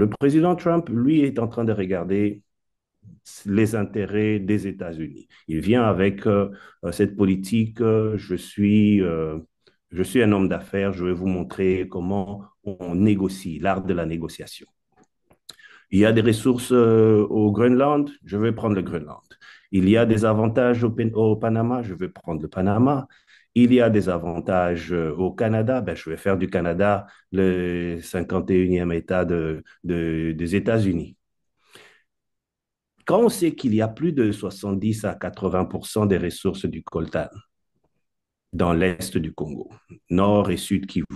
Le président Trump, lui, est en train de regarder les intérêts des États-Unis. Il vient avec cette politique, je suis un homme d'affaires, je vais vous montrer comment on négocie, l'art de la négociation. Il y a des ressources au Groenland, je vais prendre le Groenland. Il y a des avantages au Panama, je vais prendre le Panama. Il y a des avantages au Canada, ben, je vais faire du Canada le 51e État des États-Unis. Quand on sait qu'il y a plus de 70 à 80% des ressources du coltan dans l'est du Congo, nord et sud Kivu,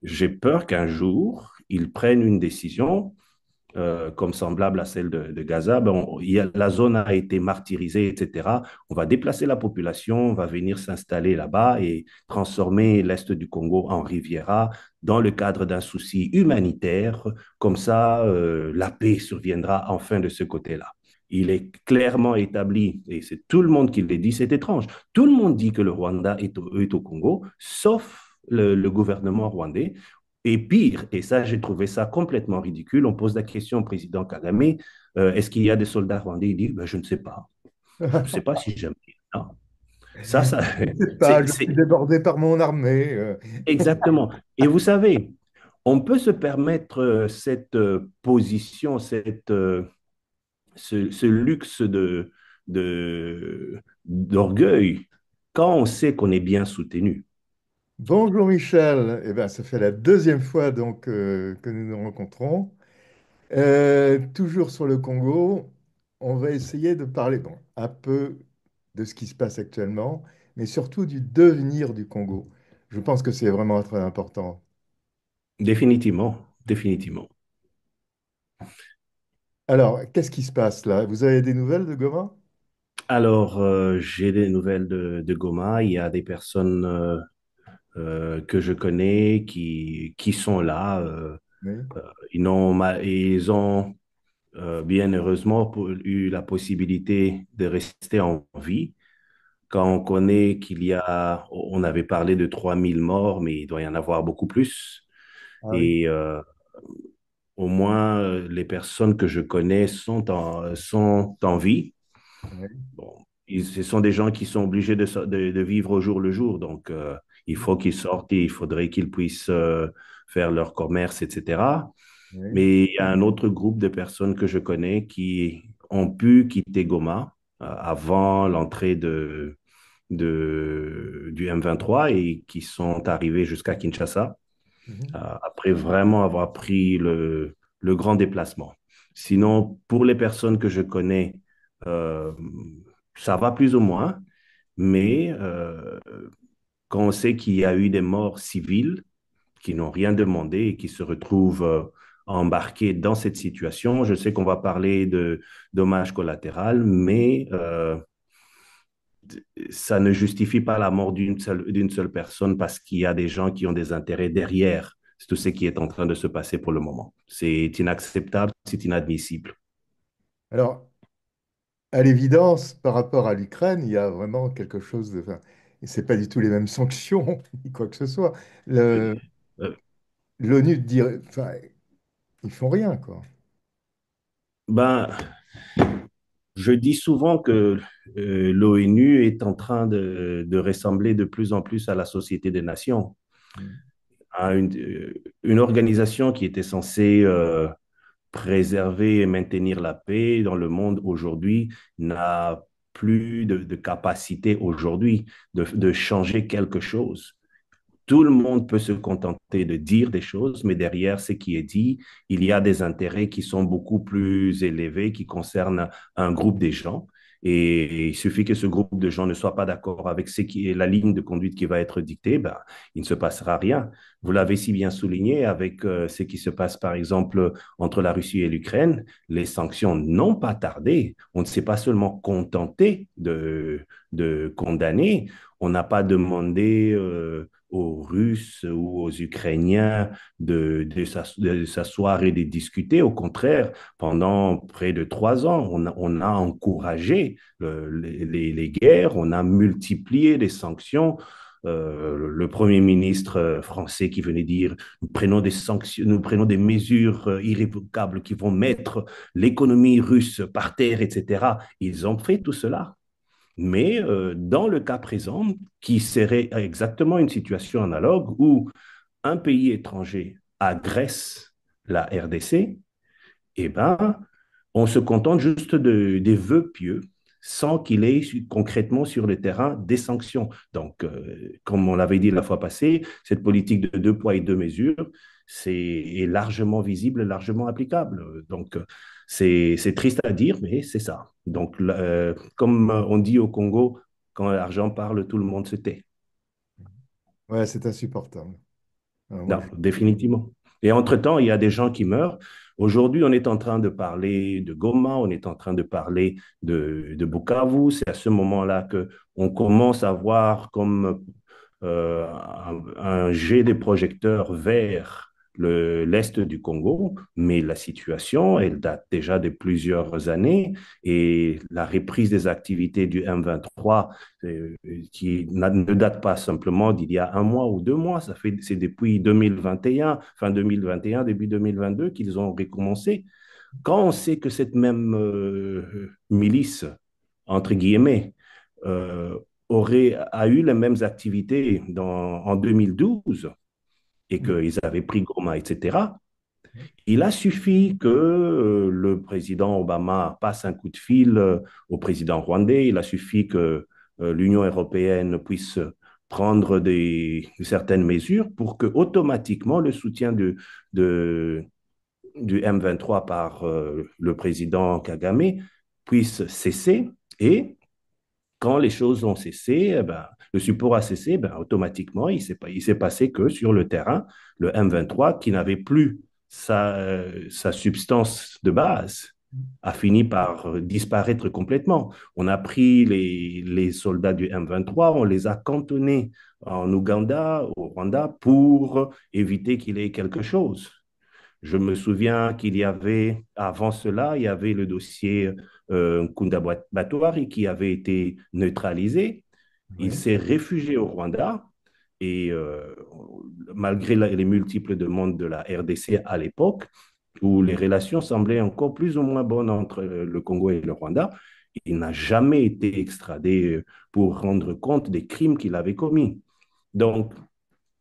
j'ai peur qu'un jour, ils prennent une décision comme semblable à celle de Gaza. Ben, la zone a été martyrisée, etc. On va déplacer la population, on va venir s'installer là-bas et transformer l'est du Congo en Riviera dans le cadre d'un souci humanitaire. Comme ça, la paix surviendra enfin de ce côté-là. Il est clairement établi, et c'est tout le monde qui le dit, c'est étrange. Tout le monde dit que le Rwanda est au Congo, sauf le gouvernement rwandais. Et pire, et ça, j'ai trouvé ça complètement ridicule, on pose la question au président Kagame, est-ce qu'il y a des soldats rwandais? Il dit, ben, je ne sais pas. Je ne sais pas si j'aime bien. Non. Ça, Je sais pas, c'est je suis débordé par mon armée. exactement. Et vous savez, on peut se permettre cette position, ce luxe d'orgueil quand on sait qu'on est bien soutenu. Bonjour Michel, eh ben, ça fait la deuxième fois donc que nous nous rencontrons. Toujours sur le Congo, on va essayer de parler bon, un peu de ce qui se passe actuellement, mais surtout du devenir du Congo. Je pense que c'est vraiment très important. Définitivement, définitivement. Alors, qu'est-ce qui se passe là? Vous avez des nouvelles de Goma? Alors, j'ai des nouvelles de Goma. Il y a des personnes que je connais qui sont là. Oui. Ils ont bien heureusement eu la possibilité de rester en vie. Quand on connaît on avait parlé de 3 000 morts, mais il doit y en avoir beaucoup plus. Ah oui. Et au moins, les personnes que je connais sont en vie. Oui. Bon, ce sont des gens qui sont obligés de vivre au jour le jour. Donc, il faut qu'ils sortent et il faudrait qu'ils puissent faire leur commerce, etc. Oui. Mais il y a un autre groupe de personnes que je connais qui ont pu quitter Goma avant l'entrée du M23 et qui sont arrivés jusqu'à Kinshasa Mhm. après vraiment avoir pris le grand déplacement. Sinon, pour les personnes que je connais, euh, ça va plus ou moins, mais quand on sait qu'il y a eu des morts civiles qui n'ont rien demandé et qui se retrouvent embarqués dans cette situation, je sais qu'on va parler de dommages collatéraux, mais ça ne justifie pas la mort d'une seule personne parce qu'il y a des gens qui ont des intérêts derrière tout ce qui est en train de se passer pour le moment. C'est inacceptable, c'est inadmissible. Alors, à l'évidence, par rapport à l'Ukraine, il y a vraiment quelque chose de... enfin, et c'est pas du tout les mêmes sanctions, ni quoi que ce soit. Euh, L'ONU dit... Enfin, ils font rien, quoi. ben, je dis souvent que l'ONU est en train de ressembler de plus en plus à la Société des Nations, Mm. à une organisation qui était censée préserver et maintenir la paix dans le monde aujourd'hui n'a plus de capacité aujourd'hui de changer quelque chose. Tout le monde peut se contenter de dire des choses, mais derrière ce qui est dit, il y a des intérêts qui sont beaucoup plus élevés, qui concernent un groupe de gens. Et il suffit que ce groupe de gens ne soit pas d'accord avec ce qui est la ligne de conduite qui va être dictée, ben, il ne se passera rien. Vous l'avez si bien souligné avec ce qui se passe, par exemple, entre la Russie et l'Ukraine. Les sanctions n'ont pas tardé. On ne s'est pas seulement contenté de condamner, on n'a pas demandé aux Russes ou aux Ukrainiens de s'asseoir et de discuter. Au contraire, pendant près de 3 ans, on a encouragé les guerres, on a multiplié les sanctions. le Premier ministre français qui venait dire nous prenons des sanctions, nous prenons des mesures irrévocables qui vont mettre l'économie russe par terre, etc. Ils ont fait tout cela. Mais dans le cas présent, qui serait exactement une situation analogue où un pays étranger agresse la RDC, eh ben, on se contente juste des vœux pieux sans qu'il ait concrètement sur le terrain des sanctions. Donc, comme on l'avait dit la fois passée, cette politique de deux poids et deux mesures est largement visible, largement applicable. Donc, c'est triste à dire, mais c'est ça. Donc, comme on dit au Congo, quand l'argent parle, tout le monde se tait. Ouais, c'est insupportable. Alors, moi, Non, définitivement. Et entre-temps, il y a des gens qui meurent. Aujourd'hui, on est en train de parler de Goma, on est en train de parler de Bukavu. C'est à ce moment-là que on commence à voir comme un jet des projecteurs vers l'est du Congo, mais la situation, elle date déjà de plusieurs années et la reprise des activités du M23 qui ne date pas simplement d'il y a un mois ou deux mois, c'est depuis 2021, fin 2021, début 2022 qu'ils ont recommencé. Quand on sait que cette même milice, entre guillemets, euh, a eu les mêmes activités en 2012 et mm, qu'ils avaient pris Goma, etc., il a suffi que le président Obama passe un coup de fil au président rwandais. Il a suffi que l'Union européenne puisse prendre certaines mesures pour que automatiquement le soutien du M23 par le président Kagame puisse cesser. Et quand les choses ont cessé, eh ben, le support a cessé, ben, automatiquement, il s'est passé que sur le terrain, le M23, qui n'avait plus sa substance de base, a fini par disparaître complètement. On a pris les soldats du M23, on les a cantonnés en Ouganda, au Rwanda, pour éviter qu'il y ait quelque chose. Je me souviens qu'il y avait, avant cela, il y avait le dossier Kunda Batwari qui avait été neutralisé. Il oui. s'est réfugié au Rwanda et malgré les multiples demandes de la RDC à l'époque, où les relations semblaient encore plus ou moins bonnes entre le Congo et le Rwanda, il n'a jamais été extradé pour rendre compte des crimes qu'il avait commis. Donc,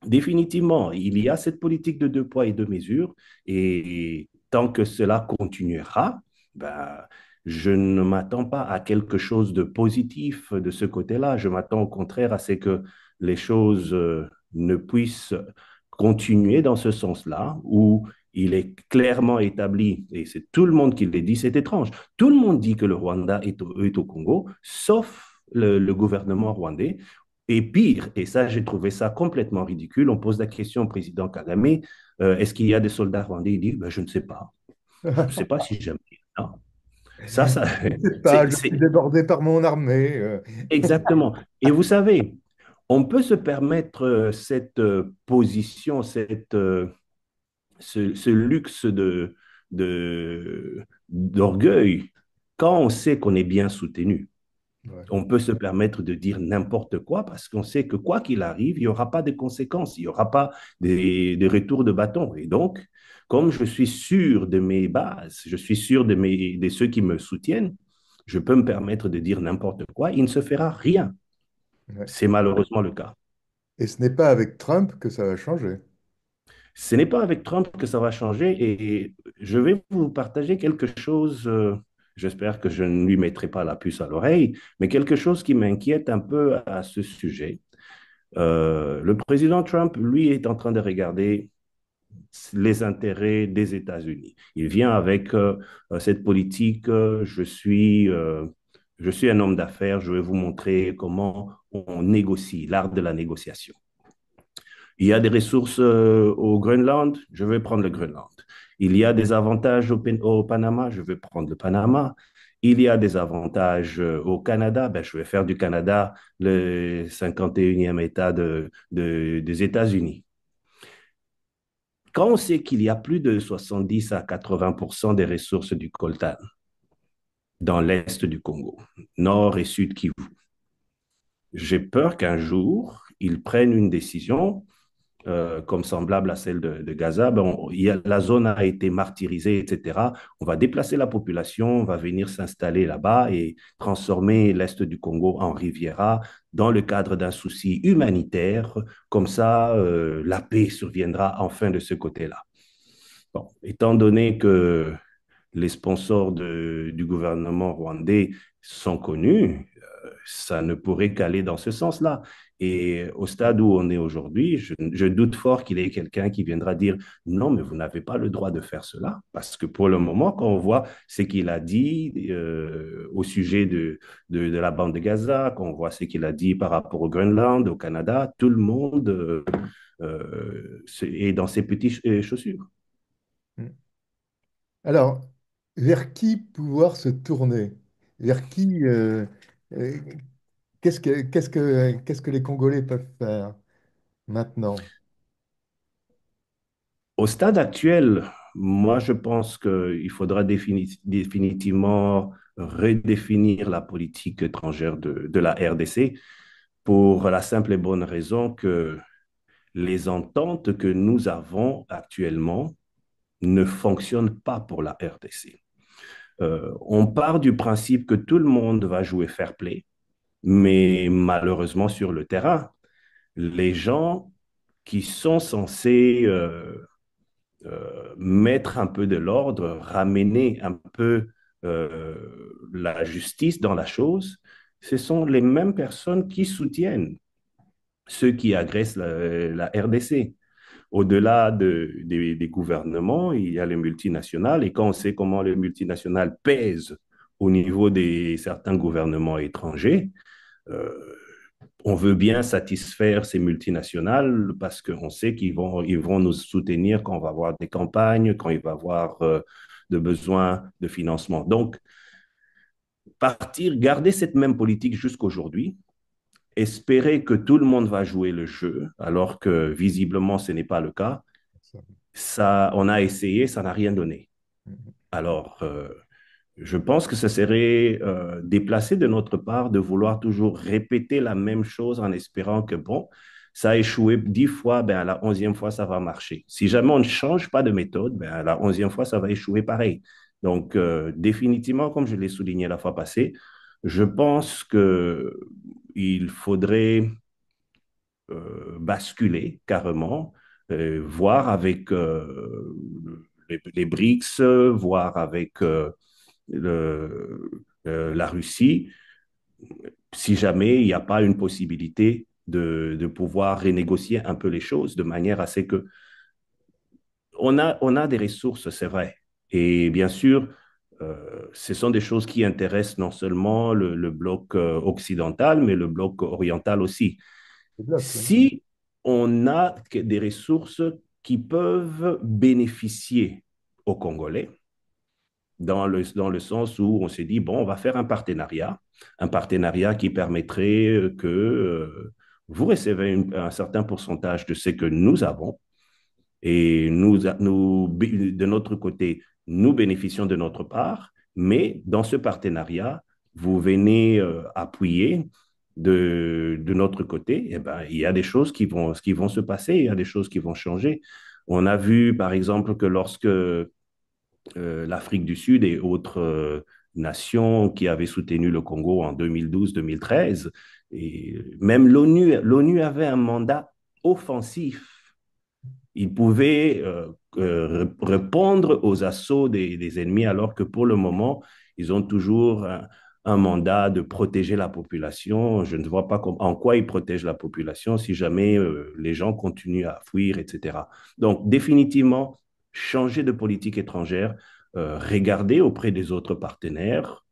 définitivement, il y a cette politique de deux poids et deux mesures, et tant que cela continuera, ben, je ne m'attends pas à quelque chose de positif de ce côté-là. Je m'attends au contraire à ce que les choses ne puissent continuer dans ce sens-là, où il est clairement établi, et c'est tout le monde qui le dit, c'est étrange, tout le monde dit que le Rwanda est au Congo, sauf le gouvernement rwandais. Et pire, et ça, j'ai trouvé ça complètement ridicule, on pose la question au président Kagame, est-ce qu'il y a des soldats rwandais? Il dit, ben, je ne sais pas. Je ne sais pas si j'aime. Non. Ça, Je ne sais pas, c'est je suis débordé par mon armée. exactement. Et vous savez, on peut se permettre cette position, ce luxe d'orgueil quand on sait qu'on est bien soutenu. Ouais, On peut se permettre de dire n'importe quoi parce qu'on sait que quoi qu'il arrive, il n'y aura pas de conséquences, il n'y aura pas des retours de bâton. Et donc, comme je suis sûr de mes bases, je suis sûr de ceux qui me soutiennent, je peux me permettre de dire n'importe quoi, il ne se fera rien. ouais. C'est malheureusement le cas. Et ce n'est pas avec Trump que ça va changer. Ce n'est pas avec Trump que ça va changer et je vais vous partager quelque chose, j'espère que je ne lui mettrai pas la puce à l'oreille, mais quelque chose qui m'inquiète un peu à ce sujet. Le président Trump, lui, est en train de regarder les intérêts des États-Unis. Il vient avec cette politique, je suis un homme d'affaires, je vais vous montrer comment on négocie, l'art de la négociation. Il y a des ressources au Groenland, je vais prendre le Groenland. Il y a des avantages au Panama, je vais prendre le Panama. Il y a des avantages au Canada, ben, je vais faire du Canada le 51e État des États-Unis. Quand on sait qu'il y a plus de 70 à 80% des ressources du coltan dans l'est du Congo, nord et sud Kivu, j'ai peur qu'un jour, ils prennent une décision comme semblable à celle de Gaza, ben la zone a été martyrisée, etc. On va déplacer la population, on va venir s'installer là-bas et transformer l'Est du Congo en Riviera dans le cadre d'un souci humanitaire. Comme ça, la paix surviendra enfin de ce côté-là. Bon, étant donné que les sponsors du gouvernement rwandais sont connus, ça ne pourrait qu'aller dans ce sens-là. Et au stade où on est aujourd'hui, je doute fort qu'il y ait quelqu'un qui viendra dire non, mais vous n'avez pas le droit de faire cela. Parce que pour le moment, quand on voit ce qu'il a dit au sujet de la bande de Gaza, quand on voit ce qu'il a dit par rapport au Groenland, au Canada, tout le monde est dans ses petites chaussures. Mm. Alors, vers qui pouvoir se tourner? Vers qui, euh, qu'est-ce que les Congolais peuvent faire maintenant? Au stade actuel, moi, je pense qu'il faudra définitivement redéfinir la politique étrangère de la RDC pour la simple et bonne raison que les ententes que nous avons actuellement ne fonctionnent pas pour la RDC. On part du principe que tout le monde va jouer fair play, mais malheureusement sur le terrain, les gens qui sont censés mettre un peu de l'ordre, ramener un peu euh, la justice dans la chose, ce sont les mêmes personnes qui soutiennent ceux qui agressent la RDC. Au-delà des gouvernements, il y a les multinationales, et quand on sait comment les multinationales pèsent au niveau des certains gouvernements étrangers, euh, on veut bien satisfaire ces multinationales parce qu'on sait ils vont nous soutenir quand on va avoir des campagnes, quand il va y avoir de besoins de financement. Donc, garder cette même politique jusqu'aujourd'hui, espérer que tout le monde va jouer le jeu, alors que visiblement ce n'est pas le cas, ça, on a essayé, ça n'a rien donné. Alors, je pense que ce serait déplacé de notre part de vouloir toujours répéter la même chose en espérant que, bon, ça a échoué 10 fois, ben à la 11e fois, ça va marcher. Si jamais on ne change pas de méthode, ben à la 11e fois, ça va échouer pareil. Donc, définitivement, comme je l'ai souligné la fois passée, je pense qu'il faudrait basculer carrément, voir avec les BRICS, voir avec la Russie, si jamais il n'y a pas une possibilité de pouvoir renégocier un peu les choses de manière à ce que on a des ressources, c'est vrai. Et bien sûr, ce sont des choses qui intéressent non seulement le bloc occidental, mais le bloc oriental aussi. C'est bloc, oui. Si on a des ressources qui peuvent bénéficier aux Congolais, dans le sens où on s'est dit, bon, on va faire un partenariat qui permettrait que vous recevez un certain pourcentage de ce que nous avons et de notre côté, nous bénéficions de notre part, mais dans ce partenariat, vous venez appuyer de notre côté, eh ben, il y a des choses qui vont se passer, il y a des choses qui vont changer. On a vu, par exemple, que lorsque l'Afrique du Sud et autres nations qui avaient soutenu le Congo en 2012-2013. Et même l'ONU avait un mandat offensif. Il pouvait répondre aux assauts des ennemis, alors que pour le moment, ils ont toujours un mandat de protéger la population. Je ne vois pas en quoi ils protègent la population si jamais les gens continuent à fuir, etc. Donc, définitivement, changer de politique étrangère, regarder auprès des autres partenaires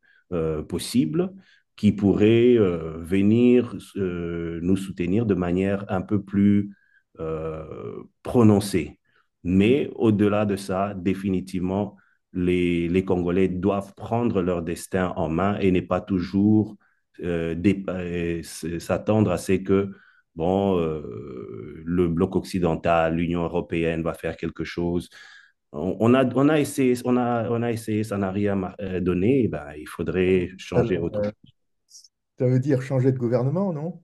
possibles qui pourraient venir nous soutenir de manière un peu plus prononcée. Mais au-delà de ça, définitivement, les Congolais doivent prendre leur destin en main et ne pas toujours s'attendre à ce que bon, le bloc occidental, l'Union européenne va faire quelque chose. On a essayé, ça n'a rien donné. Ben, il faudrait changer autre Euh, Ça veut dire changer de gouvernement, non?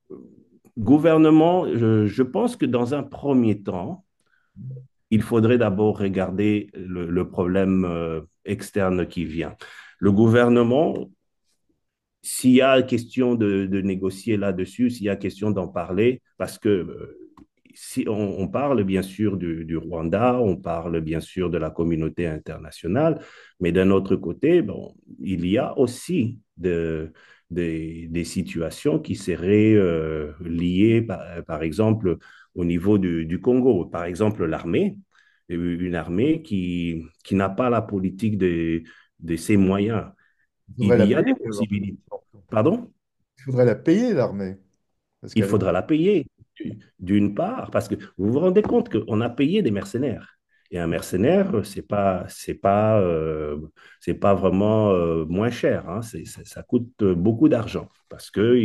chose. Gouvernement, je pense que dans un premier temps, il faudrait d'abord regarder le problème externe qui vient. Le gouvernement, s'il y a question de négocier là-dessus, s'il y a question d'en parler, parce que si on parle bien sûr du Rwanda, on parle bien sûr de la communauté internationale, mais d'un autre côté, bon, il y a aussi des situations qui seraient liées, par exemple, au niveau du Congo. Par exemple, l'armée, une armée qui n'a pas la politique de ses moyens. Il faudrait Il la y a payer, des possibilités. Pardon? il faudrait la payer, l'armée. Parce Il qu'elle faudra la payer, d'une part, parce que vous vous rendez compte qu'on a payé des mercenaires. Et un mercenaire, c'est pas vraiment moins cher, hein. Ça coûte beaucoup d'argent parce que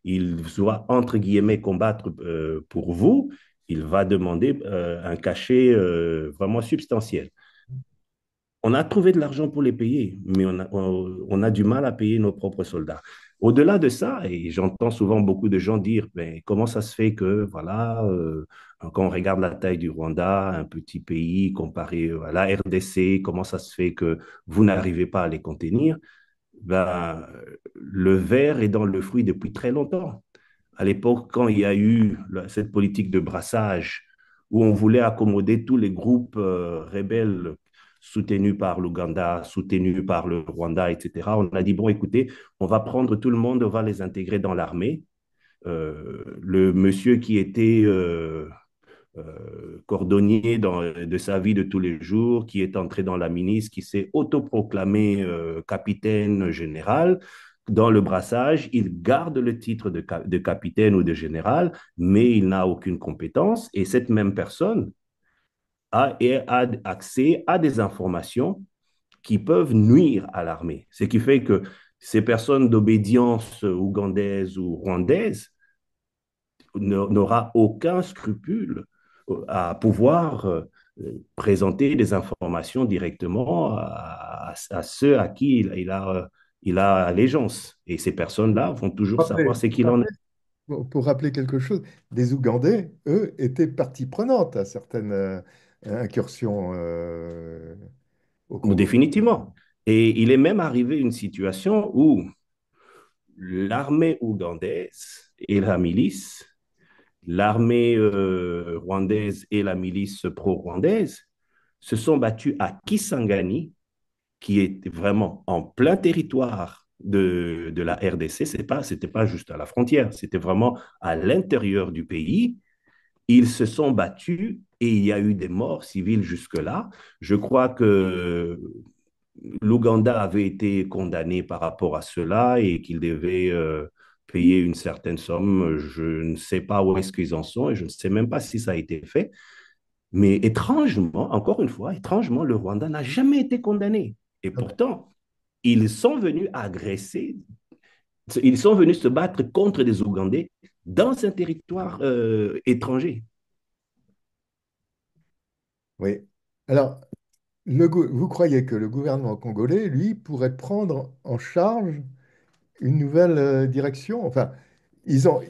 il doit, entre guillemets, combattre pour vous. Il va demander un cachet vraiment substantiel. On a trouvé de l'argent pour les payer, mais on a du mal à payer nos propres soldats. Au-delà de ça, et j'entends souvent beaucoup de gens dire, ben, comment ça se fait que, voilà, quand on regarde la taille du Rwanda, un petit pays comparé à la RDC, comment ça se fait que vous n'arrivez pas à les contenir? Ben, le verre est dans le fruit depuis très longtemps. À l'époque, quand il y a eu cette politique de brassage, où on voulait accommoder tous les groupes rebelles soutenus par l'Ouganda, soutenus par le Rwanda, etc., on a dit, bon, écoutez, on va prendre tout le monde, on va les intégrer dans l'armée. Le monsieur qui était cordonnier de sa vie de tous les jours, qui est entré dans la milice, qui s'est autoproclamé capitaine général. Dans le brassage, il garde le titre de capitaine ou de général, mais il n'a aucune compétence. Et cette même personne a accès à des informations qui peuvent nuire à l'armée. Ce qui fait que ces personnes d'obédience ougandaise ou rwandaise n'aura aucun scrupule à pouvoir présenter des informations directement à ceux à qui il a allégeance. Et ces personnes-là vont toujours savoir ce qu'il en est. pour rappeler quelque chose, les Ougandais, eux, étaient partie prenante à certaines incursions au Congo. Définitivement. Et il est même arrivé une situation où l'armée ougandaise et la milice, l'armée rwandaise et la milice pro-rwandaise se sont battus à Kisangani, qui est vraiment en plein territoire de la RDC. C'était pas juste à la frontière, c'était vraiment à l'intérieur du pays. Ils se sont battus et il y a eu des morts civiles jusque-là. Je crois que l'Ouganda avait été condamné par rapport à cela et qu'il devait payer une certaine somme. Je ne sais pas où est-ce qu'ils en sont et je ne sais même pas si ça a été fait. Mais étrangement, encore une fois, étrangement, le Rwanda n'a jamais été condamné. Et Ah ben, pourtant, ils sont venus agresser, ils sont venus se battre contre des Ougandais dans un territoire étranger. oui. Alors, vous croyez que le gouvernement congolais, lui, pourrait prendre en charge une nouvelle direction? Enfin, ils ont.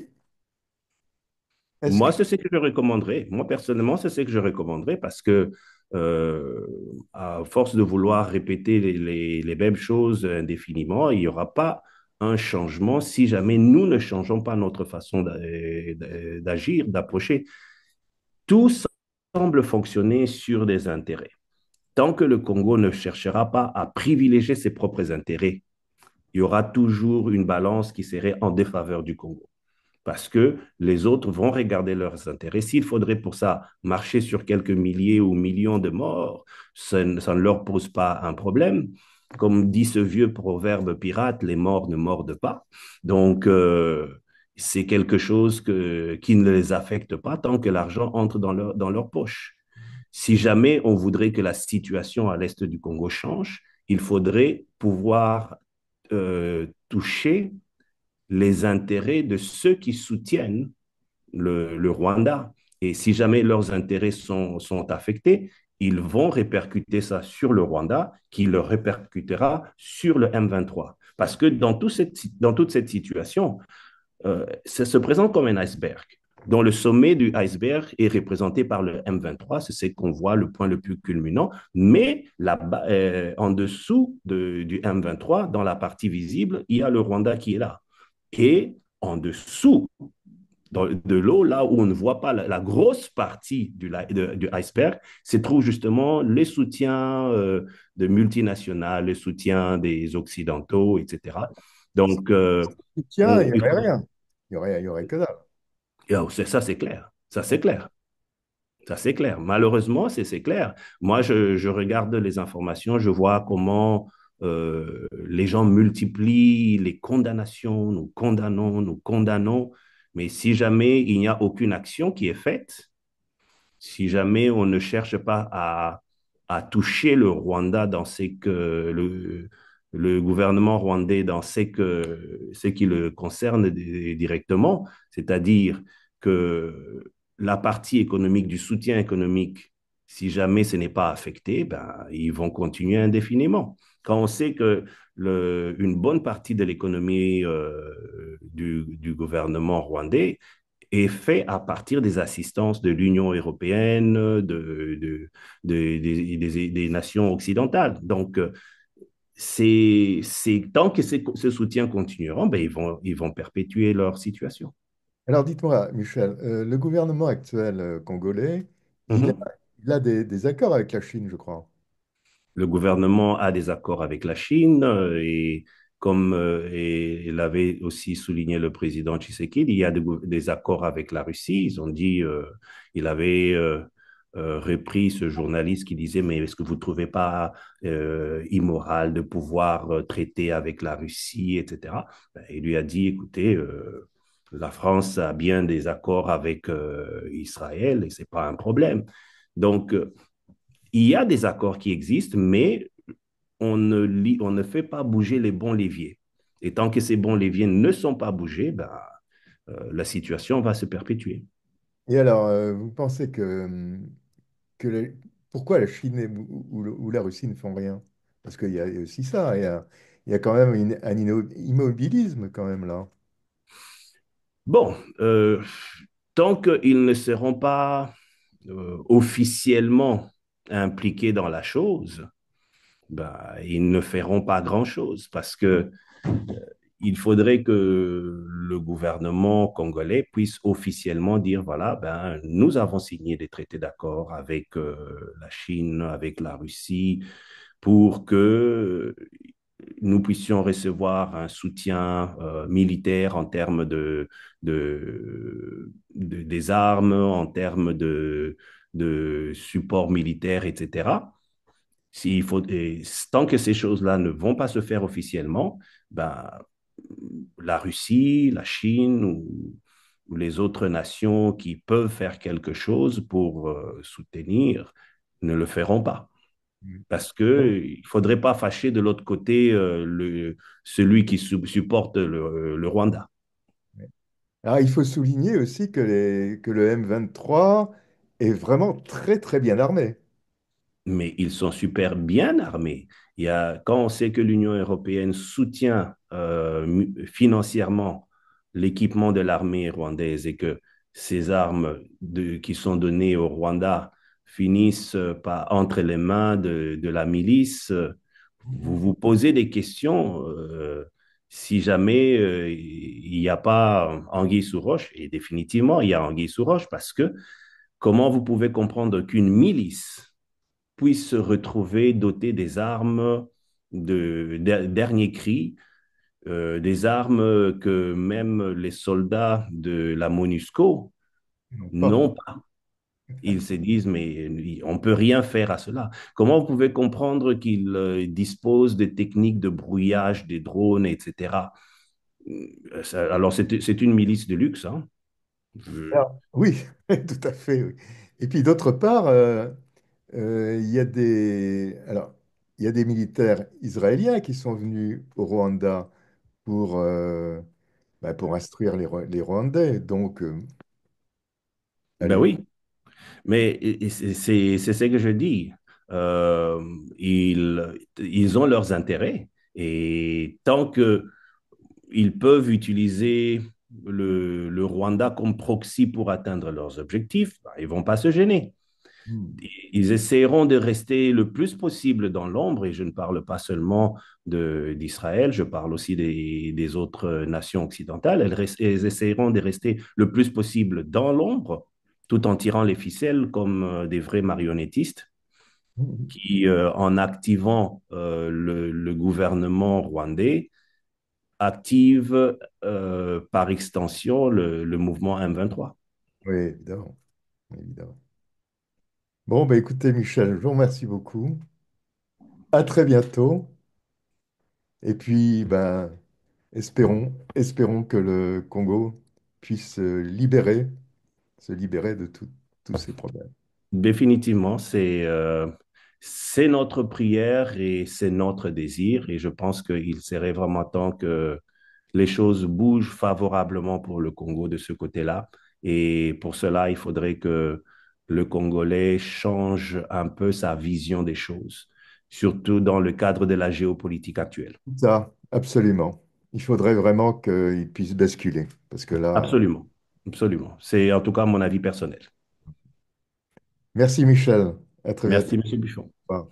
Est-ce que Moi, c'est ce que je recommanderais. Moi, personnellement, c'est ce que je recommanderais parce que, euh, à force de vouloir répéter les mêmes choses indéfiniment, il n'y aura pas un changement si jamais nous ne changeons pas notre façon d'agir, d'approcher. Tout semble fonctionner sur des intérêts. Tant que le Congo ne cherchera pas à privilégier ses propres intérêts, il y aura toujours une balance qui serait en défaveur du Congo parce que les autres vont regarder leurs intérêts. S'il faudrait pour ça marcher sur quelques milliers ou millions de morts, ça ne leur pose pas un problème. Comme dit ce vieux proverbe pirate, les morts ne mordent pas. Donc, c'est quelque chose qui ne les affecte pas tant que l'argent entre dans leur poche. Si jamais on voudrait que la situation à l'est du Congo change, il faudrait pouvoir toucher les intérêts de ceux qui soutiennent le Rwanda. Et si jamais leurs intérêts sont affectés, ils vont répercuter ça sur le Rwanda, qui le répercutera sur le M23. Parce que dans toute cette situation, ça se présente comme un iceberg, dont le sommet du iceberg est représenté par le M23, c'est ce qu'on voit, le point le plus culminant, mais là-bas, en dessous du M23, dans la partie visible, il y a le Rwanda qui est là. Et en dessous de l'eau, là où on ne voit pas la grosse partie du iceberg, se trouvent justement les soutiens de multinationales, les soutiens des Occidentaux, etc. Donc, Tiens, il n'y il aurait faut, rien. Il y aurait que dalle. ça, c'est clair. Ça, c'est clair. Ça, c'est clair. Malheureusement, c'est clair. Moi, je regarde les informations, je vois comment les gens multiplient les condamnations, nous condamnons. Mais si jamais il n'y a aucune action qui est faite, si jamais on ne cherche pas à toucher le Rwanda dans le gouvernement rwandais dans ce qui le concerne directement, c'est-à-dire que la partie économique du soutien économique, si jamais ce n'est pas affecté, ben, ils vont continuer indéfiniment. Quand on sait que une bonne partie de l'économie du gouvernement rwandais est fait à partir des assistances de l'Union européenne, des nations occidentales. Donc, tant que ce soutien continueront, ben, ils vont perpétuer leur situation. Alors dites-moi, Michel, le gouvernement actuel congolais, il a, Mhm. il a des accords avec la Chine, je crois. Le gouvernement a des accords avec la Chine et comme et l'avait aussi souligné le président Tshisekedi, il y a des accords avec la Russie. Ils ont dit, il avait repris ce journaliste qui disait, mais est-ce que vous ne trouvez pas immoral de pouvoir traiter avec la Russie, etc. Ben, il lui a dit, écoutez, la France a bien des accords avec Israël et ce n'est pas un problème. Donc, il y a des accords qui existent, mais on ne fait pas bouger les bons leviers. Et tant que ces bons leviers ne sont pas bougés, ben, la situation va se perpétuer. Et alors, vous pensez que pourquoi la Chine ou la Russie ne font rien? Parce qu'il y a aussi ça, il y a quand même un immobilisme quand même là. Bon, tant qu'ils ne seront pas officiellement impliqués dans la chose, ben, ils ne feront pas grand-chose parce que il faudrait que le gouvernement congolais puisse officiellement dire, voilà, ben, nous avons signé des traités d'accord avec la Chine, avec la Russie, pour que nous puissions recevoir un soutien militaire en termes des armes, en termes de support militaire, etc. S'il faut, et tant que ces choses-là ne vont pas se faire officiellement, ben, la Russie, la Chine ou les autres nations qui peuvent faire quelque chose pour soutenir ne le feront pas. Mm. Parce qu'il ne faudrait pas fâcher de l'autre côté celui qui supporte le Rwanda. Alors, il faut souligner aussi que le M23 est vraiment très très bien armé. Mais ils sont super bien armés. Quand on sait que l'Union européenne soutient financièrement l'équipement de l'armée rwandaise et que ces armes qui sont données au Rwanda finissent entre les mains de la milice, vous vous posez des questions si jamais il n'y a pas anguille sous roche, et définitivement il y a anguille sous roche, parce que comment vous pouvez comprendre qu'une milice puisse se retrouver doté des armes de dernier cri, des armes que même les soldats de la MONUSCO Non, pas. n'ont pas. Ils se disent, mais on ne peut rien faire à cela. Comment vous pouvez comprendre qu'ils disposent de techniques de brouillage des drones, etc. Alors, c'est une milice de luxe. Hein. Oui, tout à fait. Oui. Et puis d'autre part, il y a alors, il y a des militaires israéliens qui sont venus au Rwanda pour, pour instruire les Rwandais. Donc, Ben allez. oui, mais c'est ce que je dis. Euh, ils ont leurs intérêts et tant qu'ils peuvent utiliser le Rwanda comme proxy pour atteindre leurs objectifs, bah, ils ne vont pas se gêner. Hmm. Ils essaieront de rester le plus possible dans l'ombre, et je ne parle pas seulement d'Israël, je parle aussi des autres nations occidentales. Elles essaieront de rester le plus possible dans l'ombre, tout en tirant les ficelles comme des vrais marionnettistes qui, en activant le gouvernement rwandais, active par extension le mouvement M23. Oui, évidemment, évidemment. Bon, bah, écoutez, Michel, je vous remercie beaucoup. À très bientôt. Et puis, ben, espérons que le Congo puisse se libérer de tous ces problèmes. Définitivement, c'est notre prière et c'est notre désir. Et je pense qu'il serait vraiment temps que les choses bougent favorablement pour le Congo de ce côté-là. Et pour cela, il faudrait que le Congolais change un peu sa vision des choses, surtout dans le cadre de la géopolitique actuelle. Ça, absolument. Il faudrait vraiment qu'il puisse basculer, parce que là, Absolument, absolument. C'est en tout cas mon avis personnel. merci Michel. À très bientôt. Merci, Monsieur Buffon. Au revoir.